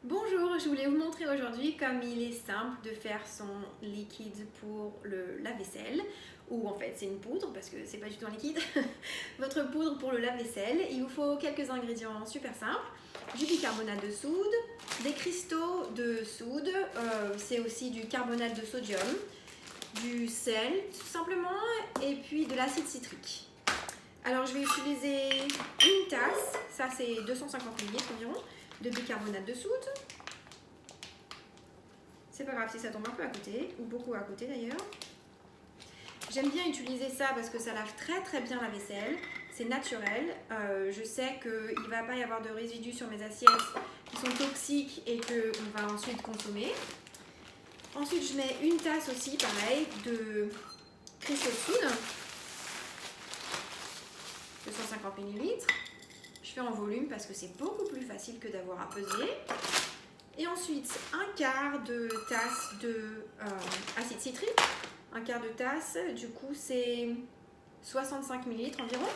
Bonjour, je voulais vous montrer aujourd'hui comme il est simple de faire son liquide pour le lave-vaisselle, ou en fait c'est une poudre parce que c'est pas du tout un liquide. Votre poudre pour le lave-vaisselle, il vous faut quelques ingrédients super simples: du bicarbonate de soude, des cristaux de soude, c'est aussi du carbonate de sodium, du sel tout simplement, et puis de l'acide citrique. Alors je vais utiliser une tasse, ça c'est 250 ml environ, de bicarbonate de soude. C'est pas grave si ça tombe un peu à côté, ou beaucoup à côté d'ailleurs. J'aime bien utiliser ça parce que ça lave très bien la vaisselle. C'est naturel. Je sais qu'il ne va pas y avoir de résidus sur mes assiettes qui sont toxiques et qu'on va ensuite consommer. Ensuite, je mets une tasse aussi, pareil, de cristaux de soude. 250 ml. Je fais en volume parce que c'est beaucoup plus facile que d'avoir à peser. Et ensuite, un quart de tasse de acide citrique. Un quart de tasse, du coup c'est 65 ml environ.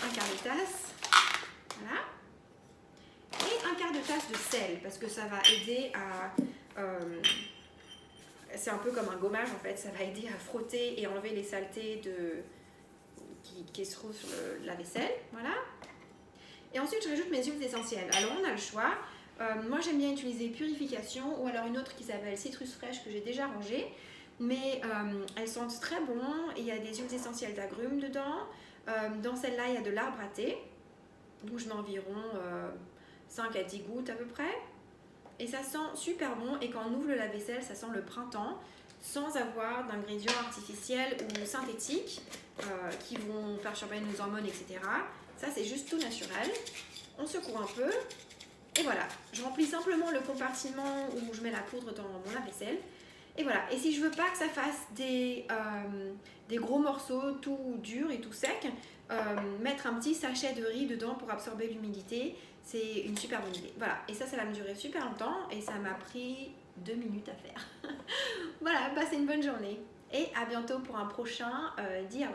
Un quart de tasse, voilà. Et un quart de tasse de sel, parce que ça va aider à... c'est un peu comme un gommage en fait, ça va aider à frotter et enlever les saletés qui se trouvent sur la vaisselle, voilà. Et ensuite, je rajoute mes huiles essentielles. Alors, on a le choix. Moi, j'aime bien utiliser Purification ou alors une autre qui s'appelle Citrus Fraîche que j'ai déjà rangée. Mais elles sentent très bon. Il y a des huiles essentielles d'agrumes dedans. Dans celle-là, il y a de l'arbre à thé. Donc, je mets environ 5 à 10 gouttes à peu près. Et ça sent super bon. Et quand on ouvre le lave-vaisselle, ça sent le printemps sans avoir d'ingrédients artificiels ou synthétiques qui vont perturber nos hormones, etc. Ça, c'est juste tout naturel. On secoue un peu. Et voilà, je remplis simplement le compartiment où je mets la poudre dans mon lave-vaisselle. Et voilà, et si je veux pas que ça fasse des gros morceaux tout durs et tout secs, mettre un petit sachet de riz dedans pour absorber l'humidité, c'est une super bonne idée. Voilà, et ça va me durer super longtemps et ça m'a pris 2 minutes à faire. Voilà, passez une bonne journée et à bientôt pour un prochain DIY.